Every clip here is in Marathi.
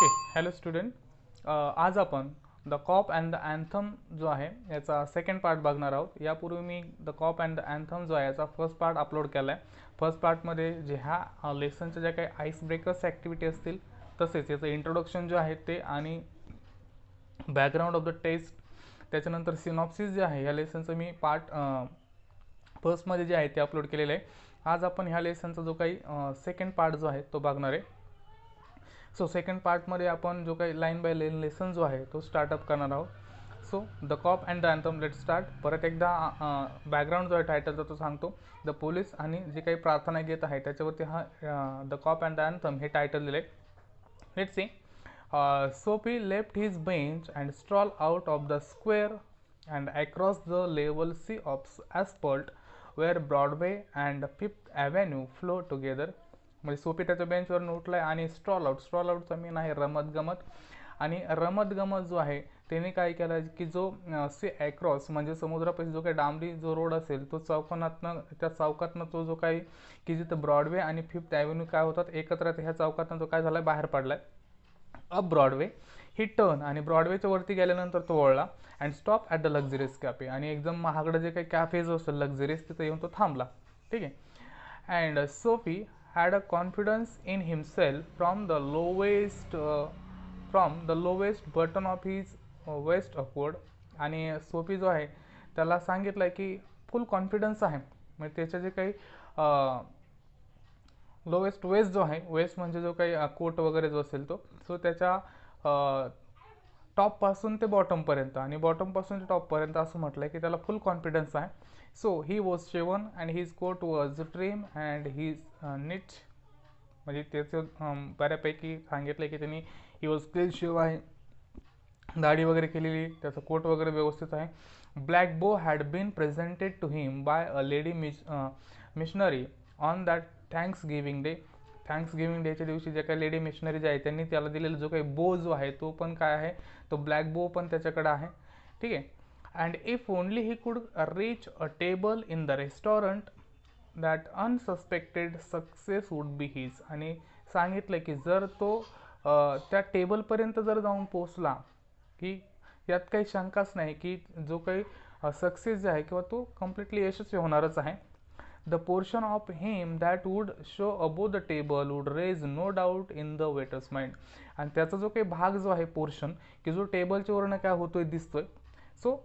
Okay, hello student. आज आपण the cop and the anthem जो आहे याचा सेकंड पार्ट बघणार आहोत. यापूर्वी मी the cop and the anthem जो आहे याचा फर्स्ट पार्ट अपलोड केला आहे. फर्स्ट पार्टमध्ये जे ह्या लेसनच्या ज्या काही आईस ब्रेकर्स ॲक्टिव्हिटी असतील तसेच याचं इंट्रोडक्शन जे आहे ते आणि बॅकग्राऊंड ऑफ द टेस्ट, त्याच्यानंतर सिनॉप्सिस जे आहे ह्या लेसनचं मी पार्ट फर्स्टमध्ये जे आहे ते अपलोड केलेलं आहे. आज आपण ह्या लेसनचा जो काही सेकंड पार्ट जो आहे तो बघणार आहे. सो सेकंड पार्टमध्ये आपण जो काही लाईन बाय लाईन लेसन जो आहे तो स्टार्टअप करणार आहोत. So the cop and the anthem, let start. परत एकदा बॅकग्राऊंड जो आहे टायटलचा तो सांगतो. द पोलीस आणि जे काही प्रार्थना गीत आहे त्याच्यावरती हा the cop and the anthem हे टायटल दिले. Let see. Sophie left his bench and strolled out of the square and across the level sea of asphalt where Broadway and Fifth Avenue flow together. म्हणजे सोपी त्याच्या बेंचवरून उठलाय आणि स्ट्रॉल आउटचा मीन आहे रमत गमत. आणि रमत गमत जो आहे त्याने काय केलं की जो सी ॲक्रॉस म्हणजे समुद्रापाशी जो काही डांबरी जो रोड असेल तो त्या चौकातनं तो जो काही की जिथं ब्रॉडवे आणि फिफ्थ ॲव्हेन्यू काय होतात एकत्र, ह्या चौकातनं तो काय झालाय बाहेर पडलाय. अप ब्रॉडवे ही टर्न, आणि ब्रॉडवेच्या वरती गेल्यानंतर तो वळला. And stop at the luxurious cafe, आणि एकदम महागडं जे काही कॅफेज असतं लक्झरियस तिथं येऊन तो थांबला. ठीक आहे. And Sophie had a confidence in himself from the lowest button of his waist upward. आणि सोफी जो आहे त्याला सांगितलं की फुल कॉन्फिडन्स आहे. म्हणजे त्याचे जे काही लोवेस्ट वेस्ट जो आहे, वेस्ट म्हणजे जो काही कोट वगैरे जो असेल तो, सो त्याच्या टॉपपासून ते बॉटमपर्यंत आणि बॉटमपासून ते टॉपपर्यंत असं म्हटलं आहे की त्याला फुल कॉन्फिडन्स आहे. So he was shaven and his coat was trim and his neat, म्हणजे त्याचं बऱ्यापैकी सांगितलं की त्यांनी ही वॉज क्लीन शेव आहे, दाढी वगैरे केलेली, त्याचं कोट वगैरे व्यवस्थित आहे. Black bow had been presented to him by a lady missionary on that Thanksgiving Day. Thanksgiving डेच्या दिवशी ज्या काही लेडी मिशनरी जे आहे त्यांनी त्याला दिलेला जो काही बो जो आहे तो पण काय आहे, तो ब्लॅक बो पण त्याच्याकडे आहे. ठीक आहे. And if only he could reach a table in the restaurant that unsuspected success would be his. आणि सांगितलं की जर तो त्या टेबलपर्यंत जर जाऊन पोचला की यात काही शंकाच नाही की जो काही सक्सेस जे आहे किंवा तो कम्प्लिटली यशस्वी होणारच आहे. The portion of him that would show above the table would raise no doubt in the waiter's mind. आणि त्याचा जो काही भाग जो आहे पोर्शन की जो टेबलच्या वरनं काय होतोय दिसतोय, सो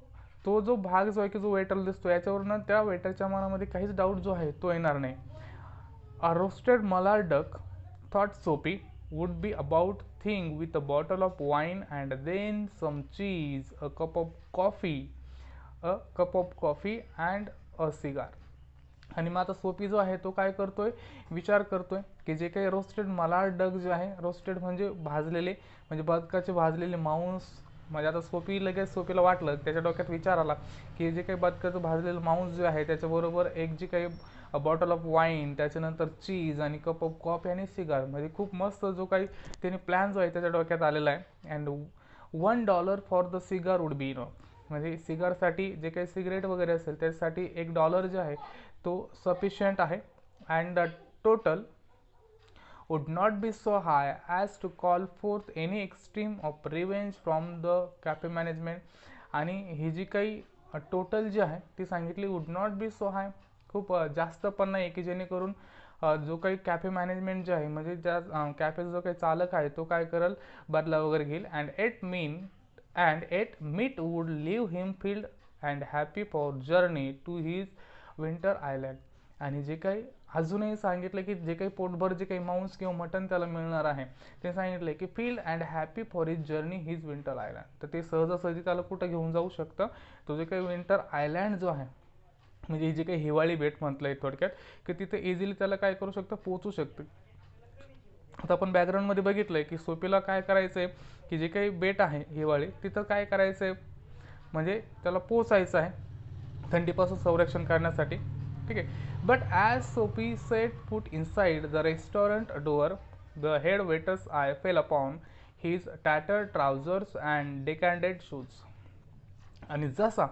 तो जो भाग जो आहे की जो वेटरला दिसतो याच्यावरनं त्या वेटरच्या मनामध्ये काहीच डाऊट जो आहे तो येणार नाही. अ रोस्टेड मलार डक थॉट सोपी would be about thing with a bottle of wine and then some cheese, a cup of coffee and a cigar. आणि मग आता सोपी जो आहे तो काय करतोय, विचार करतोय की जे काही रोस्टेड मलार डक जे आहे, रोस्टेड म्हणजे भाजलेले, म्हणजे बदकाचे भाजलेले मांस. म्हणजे आता सोपीला वाटलं, त्याच्या डोक्यात विचार आला की जे काही बदकाचं भाजलेलं मांस जे आहे त्याच्याबरोबर एक जी काही बॉटल ऑफ वाईन, त्याच्यानंतर चीज आणि कप ऑफ कॉफी आणि सिगार, म्हणजे खूप मस्त जो काही त्यांनी प्लॅन जो आहे त्याच्या डोक्यात आलेला आहे. And $1 for the cigar would be enough. म्हणजे सिगारसाठी जे काही सिगरेट वगैरे असेल त्यासाठी $1 जे आहे तो सफिशियंट आहे. And the total would not be so high as to call forth any extreme of revenge from the cafe management. आणि ही जी काही टोटल जी आहे ती सांगितली वुड नॉट बी सो हाय, खूप जास्त पण नाही की जेणेकरून जो काही कॅफे मॅनेजमेंट जे आहे म्हणजे ज्या कॅफेचा जो काही चालक आहे तो काय करेल, बदला वगैरे घेईल. And eat meat would leave him filled and happy for journey to his winter island. आणि जे काही अजूनही सांगितलं की जे काही पोटभर जे काही मांस किंवा मटन त्याला मिळणार आहे ते सांगितलं की field and happy for his journey his winter island. तर ते सहजासहजी त्याला कुठं घेऊन जाऊ शकतं, तो जे काही विंटर आयलँड जो आहे म्हणजे जे काही हिवाळी बेट म्हटलंय थोडक्यात, की तिथे इझिली त्याला काय करू शकतं, पोचू शकतं. आता आपण बॅकग्राऊंडमध्ये बघितलंय की सोपीला काय करायचंय की जे काही बेट आहे हिवाळी तिथं काय करायचंय म्हणजे त्याला पोचायचं आहे थंडीपासून संरक्षण करण्यासाठी. ठीक आहे. But as Soapy set foot inside the restaurant door the head waiter's eye fell upon his tattered trousers and decadent shoes. आणि जसा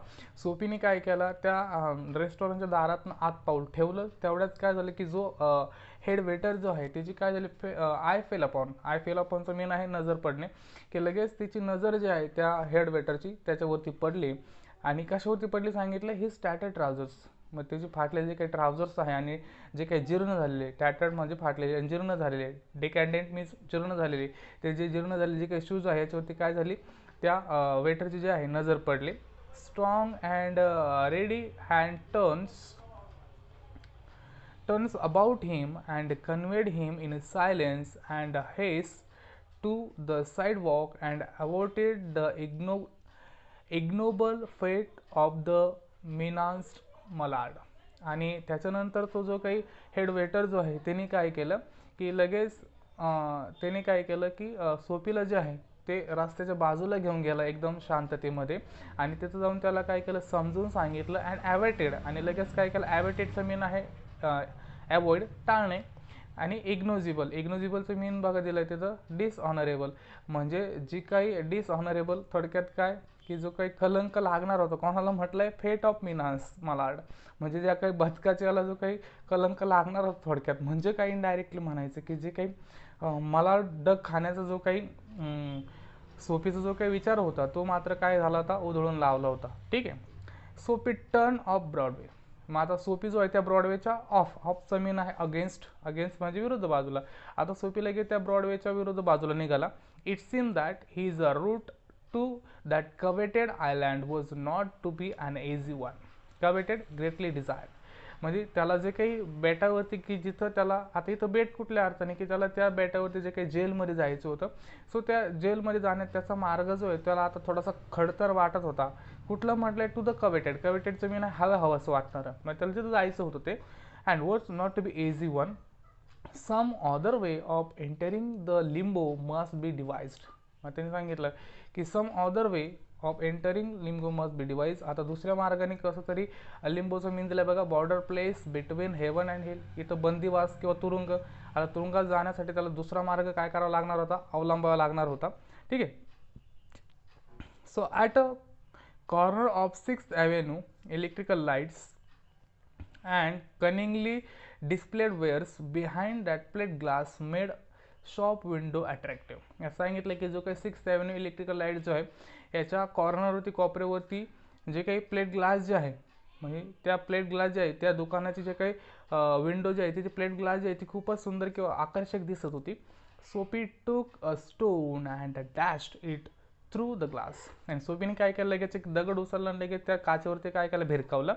सोपीने काय केला त्या रेस्टॉरंटच्या दारातनं आत पाऊल ठेवलं तेवढ्यात काय झालं की जो हेड वेटर जो आहे त्याची काय झाली, आय फेल अपॉनचं मीन आहे नजर पडणे, की लगेच तिची नजर जी आहे त्या हेड वेटरची त्याच्यावरती पडली. आणि कशावरती पडली सांगितलं, ही स्टॅटर्ड ट्राउझर्स. मग त्याचे फाटलेले जे काही ट्राउझर्स आहे आणि जे काही जीर्ण झालेले, टॅटर्ड म्हणजे फाटलेले आणि जीर्ण झालेले, डिकॅन्डेंट मीन्स जीर्ण झालेले, ते जे जीर्ण झालेले जे काही शूज आहे याच्यावरती काय झाली, त्या वेटरची जे आहे नजर पडली. Strong and ready hand turns about him and conveyed him in silence and haste to the sidewalk and averted the ignoble fate of the menaced Malad. आणि त्याच्यानंतर तो जो काही हेड वेटर जो आहे त्याने काय केलं की लगेच त्याने काय केलं की सोफीला जे आहे ते रस्त्याच्या बाजूला घेऊन गेला एकदम शांततेमध्ये, आणि तिथं जाऊन त्याला काय केलं समजून सांगितलं. अँड ॲवेटेड, आणि लगेच काय केलं, ॲवेटेडचं मीन आहे ॲवॉइड टाळणे, आणि इग्नोजिबलचं मीन बघा दिलं आहे तिथं डिसऑनरेबल, म्हणजे जी काही डिसऑनरेबल थोडक्यात काय की जो काही कलंक लागणार होता कोणाला म्हटलं आहे फेट ऑफ मिनास मलाड, म्हणजे ज्या काही बदकाच्याला जो काही कलंक लागणार होता थोडक्यात, म्हणजे काही इनडायरेक्टली म्हणायचं की जे काही मला डग खाण्याचा जो काही सोफीचा जो काही विचार होता तो मात्र काय झाला होता, उधळून लावला होता. ठीक आहे. Sophie turn off Broadway. मग आता सोफी जो आहे त्या ब्रॉडवेच्या ऑफचा मीन आहे अगेन्स्ट म्हणजे विरुद्ध बाजूला. आता सोफी लगेच त्या ब्रॉडवेच्या विरुद्ध बाजूला निघाला. It seem that he is a route to that coveted island was not to be an easy one. Coveted greatly desired, म्हणजे त्याला जे काही बेटावरती की जिथं त्याला आता इथं बेट कुठल्या अर्थाने की त्याला त्या बेटावरती जे काही जेलमध्ये जायचं होतं, सो त्या जेलमध्ये जाण्यात त्याचा मार्ग जो आहे त्याला आता थोडासा खडतर वाटत होता. कुठलं म्हटलंय, टू द कवेटेडचं मीन हवं असं वाटणारं, मग त्याला तिथं जायचं होतं ते. And was not to be easy one, some other way of entering the limbo must be devised. मग त्यांनी सांगितलं की some other way of entering limbo must be devise. आता दुसऱ्या मार्गाने कसं तरी लिंबोचं मीन दिलं बघा, border place between heaven and hell, इथं बंदिवास किंवा तुरुंग. आता तुरुंगात जाण्यासाठी त्याला दुसरा मार्ग काय करावा लागणार होता, अवलंबावा लागणार होता. ठीक आहे. So at a corner of 6th Avenue, electrical lights and cunningly displayed wares behind that plate glass made shop window attractive. असं सांगितलं की जो काही 6th Avenue इलेक्ट्रिकल लाईट जो आहे याच्या कॉर्नरवरती कोपऱ्यावरती जे काही प्लेट ग्लास जे आहे, म्हणजे त्या प्लेट ग्लास जे आहे त्या दुकानाची जे काही विंडो जी आहे ती प्लेट ग्लास जी आहे ती खूपच सुंदर किंवा आकर्षक दिसत होती. Soapy took a stone and dashed it through the glass. आणि सोफीने काय केलं, लगेच एक दगड उचलला आणि लगेच त्या काचेवरती काय केलं, भिरकावलं.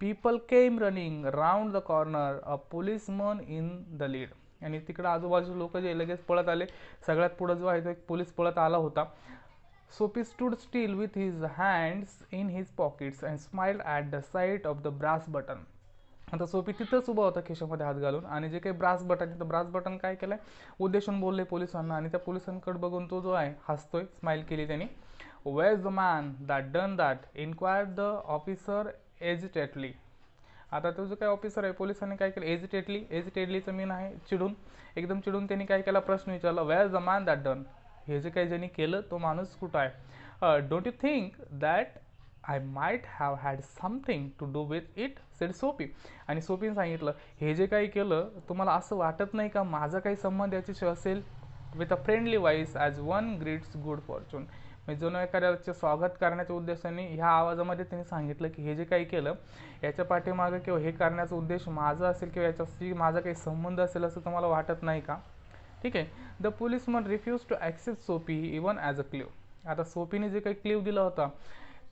People came running round the corner, a policeman in the lead. आणि तिकडं आजूबाजू लोक जे लगेच पळत आले. सगळ्यात पुढं जो आहे तो एक पोलीस पळत आला होता. Soapy stood still with his hands in his pockets and smiled at the sight of the brass button. आता सोफी तिथंच उभा होता खिशामध्ये हात घालून, आणि जे काही ब्रास बटन काय केलंय उद्देशून बोलले पोलिसांना, आणि त्या पोलिसांकडे बघून तो जो आहे हसतोय, स्माइल केली त्यांनी. Where is the man that done that, inquired the officer agitatedly. आता तो जो काही ऑफिसर आहे पोलिसांनी काय केलं, एजिटेटलीचं मीन आहे चिडून, एकदम चिडून त्यांनी काय केला, प्रश्न विचारला. Where is the man that done, हे जे काही ज्यांनी केलं तो माणूस कुठं आहे. Don't you think that I might have had something to do with it, said Soapy. आणि सोफीने सांगितलं, हे जे काही केलं तुम्हाला असं वाटत नाही का माझा काही संबंध याच्याशी असेल. With a friendly voice as one greets good Fortune, म्हणजे जणू एखाद्याचे स्वागत करण्याच्या उद्देशाने ह्या आवाजामध्ये त्यांनी सांगितलं की हे जे काही केलं याच्या पाठीमागं किंवा हे करण्याचा उद्देश माझा असेल किंवा याच्याशी माझा काही संबंध असेल असं तुम्हाला वाटत नाही का. ठीक आहे. The policeman refuse to accept Soapy even as a clue. आता सोफीने जे काही क्ल्यू दिला होता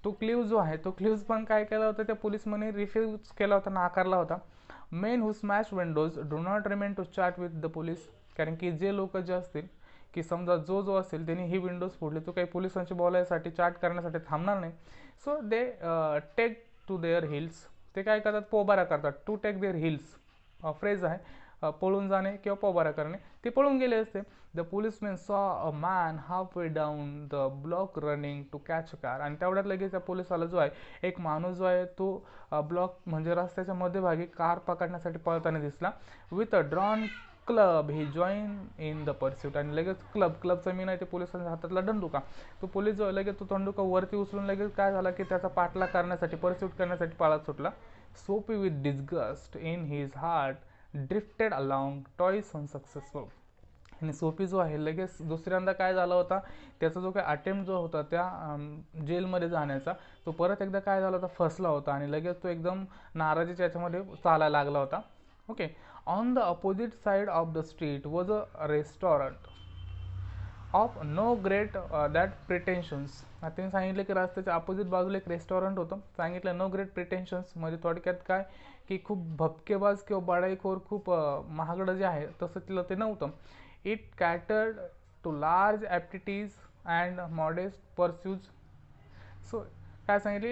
तो क्ल्यू जो आहे तो क्ल्यूज पण काय केला होता, त्या पोलिसमनने रिफ्यूज केला होता, नाकारला होता. Men who smash windows do not remain to chat with the police. कारण की जे लोक जे असतील की समजा जो असेल त्यांनी ही विंडोज फोडली, तो काही पोलिसांशी बोलायसाठी चॅट करण्यासाठी थांबणार नाही. So they take to their heels, ते काय करतात, पोबारा करतात. To take their heels phrase आहे, पळून जाणे किंवा पोबारा करणे, ते पळून गेले असते. The policeman saw a man half way down the block running to catch a car. आणि तेवढ्यात लगेच त्या पोलिसाला जो आहे एक माणूस जो आहे तो ब्लॉक म्हणजे रस्त्याच्या मध्यभागी कार पकडण्यासाठी पळताना दिसला. With a drawn club he join in the pursuit. आणि लगेच क्लबचं मीन आहे ते पोलिसांच्या हातातला दंडुका. तो पोलीस जो लगेच तो दंडुका वरती उचलून लगेच काय झाला की त्याचा पाठलाग करण्यासाठी परस्यूट करण्यासाठी पळत सुटला. Soapy with disgust in his heart drifted along twice unsuccessful. आणि सोफी जो आहे लगेच दुसऱ्यांदा काय झाला होता, त्याचा जो काही अटेम्प्ट जो होता त्या जेलमध्ये जाण्याचा, तो परत एकदा काय झाला होता, फसला होता आणि लगेच तो एकदम नाराजीच्या याच्यामध्ये चालायला लागला होता. Okay. On the opposite side of the street was a restaurant of no great that pretensions. त्यांनी सांगितलं की रस्त्याच्या अपोजिट बाजूला एक रेस्टॉरंट होतं. सांगितलं नो ग्रेट प्रिटेन्शन्स म्हणजे थोडक्यात काय की खूप भपकेबाज किंवा बडाईखोर खूप महागडं जे आहे तसं तिला ते नव्हतं. It catered to large appetites and modest purses. So काय सांगितलं,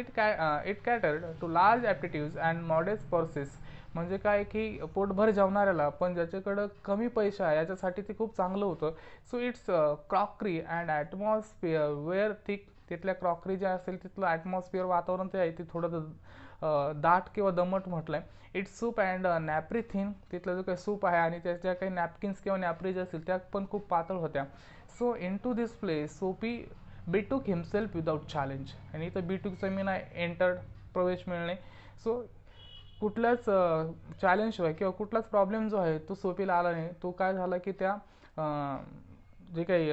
it catered to large aptitudes and modest purses. म्हणजे काय की पोटभर जेवणाऱ्याला पण ज्याच्याकडं कमी पैसा आहे याच्यासाठी ते खूप चांगलं होतं. So its crockery and atmosphere were thick. तिथल्या क्रॉकरी जे असेल तिथलं ॲटमॉस्फिअर वातावरण ते आहे ते थोडं दाट किंवा दमट म्हटलं आहे. Its soup and napery thin. तिथलं जो काही सूप आहे आणि त्याच्या काही नॅपकिन्स किंवा नॅपरी ज्या असतील त्या पण खूप पातळ होत्या. So into this place Soapy betook himself without challenge. आणि इथं बीटूकचं मीन आहे एंटर्ड, प्रवेश मिळणे. सो कुठल्याच चॅलेंजशिवाय किंवा कुठलाच प्रॉब्लेम जो आहे तो सोफीला आला नाही. तो काय झाला की त्या जे काही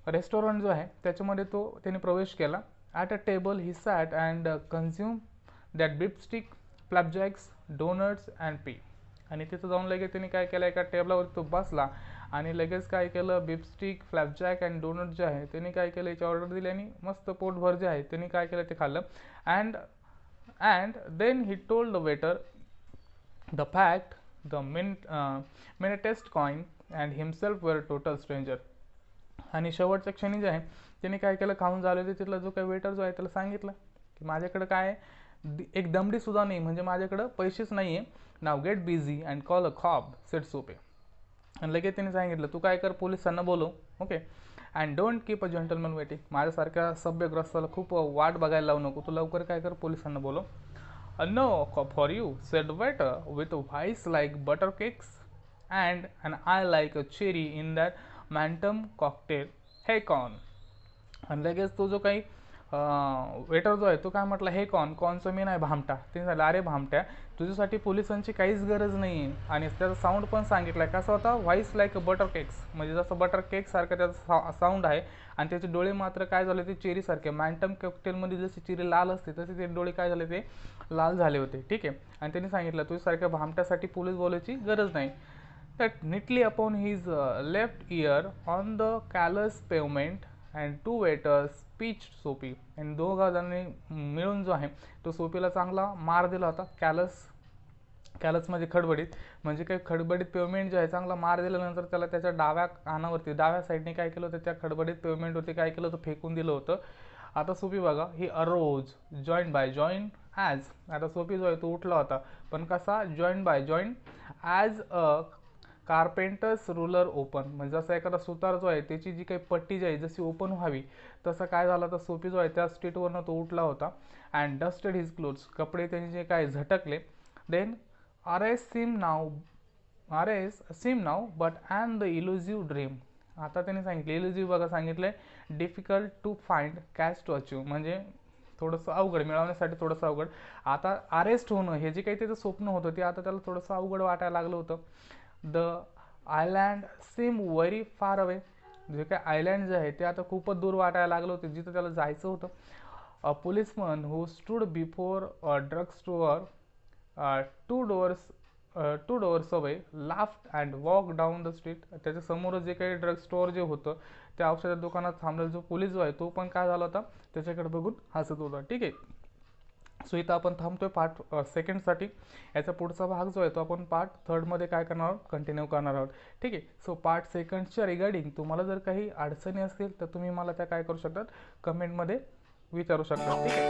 रेस्टॉरंट जो आहे त्याच्यामध्ये त्याने प्रवेश केला. At a table he sat and consume that beefsteak, flapjacks, doughnuts and pie. आणि तिथं जाऊन लगेच त्यांनी काय केलं, एका टेबलावर तो बसला आणि लगेच काय केलं, बिपस्टिक, फ्लॅपजॅक अँड डोनट जे आहे त्यांनी काय केलं, याची ऑर्डर दिली आणि मस्त पोटभर जे आहे त्यांनी काय केलं ते खाल्लं. And then he told the waiter the fact the minutest coin and himself were total stranger. आणि शेवटच्या क्षणी जे आहे त्यांनी काय केलं, खाऊन झाले होते तिथला जो काही वेटर जो आहे त्याला सांगितलं की माझ्याकडे काय आहे, एक दमडीसुद्धा नाही, म्हणजे माझ्याकडं पैसेच नाही आहे. Now get busy and call a cop said Soapy. आणि लगेच त्यांनी सांगितलं तू काय कर, पोलिसांना बोलव. Okay. And don't keep a gentleman waiting. माझ्यासारख्या सभ्यग्रस्ताला खूप वाट बघायला लावू नको, तू लवकर काय कर, पोलिसांना बोलव. No for you said waiter with voice like butter cakes and eye like a cherry in that Manhattan cocktail hey Con. आणि लगेच तो जो काही वेटर जो आहे तो काय म्हटला, हे कॉनचं मी नाही भामटा. ते झालं अरे भामट्या तुझ्यासाठी पोलिसांची काहीच गरज नाही आहे. आणि त्याचा साऊंड पण सांगितला आहे कसा होता, voice like a butter cakes, म्हणजे जसं बटर केक सारखं त्याचा साऊंड आहे. आणि त्याचे डोळे मात्र काय झाले ते चेरीसारखे, मॅन्टम कॉकटेलमध्ये जशी चेरी लाल असते तसे ते डोळे काय झाले ते लाल झाले होते. ठीक आहे. आणि त्यांनी सांगितलं तुझ्यासारख्या भामट्यासाठी पोलीस बोलायची गरज नाही. That neatly upon his left ear on the callous pavement and two waiters pitch Soapy. आणि दोघा जणांनी मिळून जो आहे तो सोपीला चांगला मार दिला होता. कॅलसमध्ये खडबडीत, म्हणजे काही खडबडीत पेवमेंट जे आहे चांगला मार दिल्यानंतर त्याला त्याच्या डाव्या कानावरती डाव्या साईडने काय केलं होतं, त्या खडबडीत पेवमेंटवरती काय केलं होतं, फेकून दिलं होतं. आता सोपी बघा, ही अरोज जॉईन ॲज. आता सोपी जो आहे तो उठला होता, पण कसा, join as a carpenter's ruler open. म्हणजे जसा एखादा सुतार जो आहे त्याची जी काही पट्टी जी आहे जशी ओपन व्हावी तसं काय झालं तर सोपी जो आहे त्या स्ट्रीटवरनं तो उठला होता. And dusted his clothes. कपडे त्यांचे जे काय झटकले. Then arrest seem now but and the elusive dream. आता त्यांनी सांगितलं इल्युझिव्ह बघा सांगितलंय, difficult to find, catch to achieve, म्हणजे थोडंसं अवघड, मिळवण्यासाठी थोडंसं अवघड. आता अरेस्ट होणं हे जे काही त्याचं स्वप्न होतं ते आता त्याला थोडंसं अवघड वाटायला लागलं होतं. The island seem very far away. जे काही आयलँड जे आहे ते आता खूपच दूर वाटायला लागलं होतं जिथं त्याला जायचं होतं. A policeman who stood before a drug store two doors away laughed and walk down the street. त्याच्या समोरच जे काही ड्रग स्टोअर जे होतं त्या औषधाच्या दुकानात थांबलेला जो पोलीस जो आहे तो पण काय झाला होता, त्याच्याकडे बघून हसत होता. ठीक आहे. सो इथं आपण थांबतोय पार्ट सेकंडसाठी. याचा पुढचा भाग जो आहे तो आपण पार्ट थर्डमध्ये काय करणार आहोत, कंटिन्यू करणार आहोत. ठीक आहे. सो पार्ट सेकंडच्या रिगार्डिंग तुम्हाला जर काही अडचणी असतील तर तुम्ही मला त्या काय करू शकतात, कमेंटमध्ये विचारू शकता. ठीक आहे.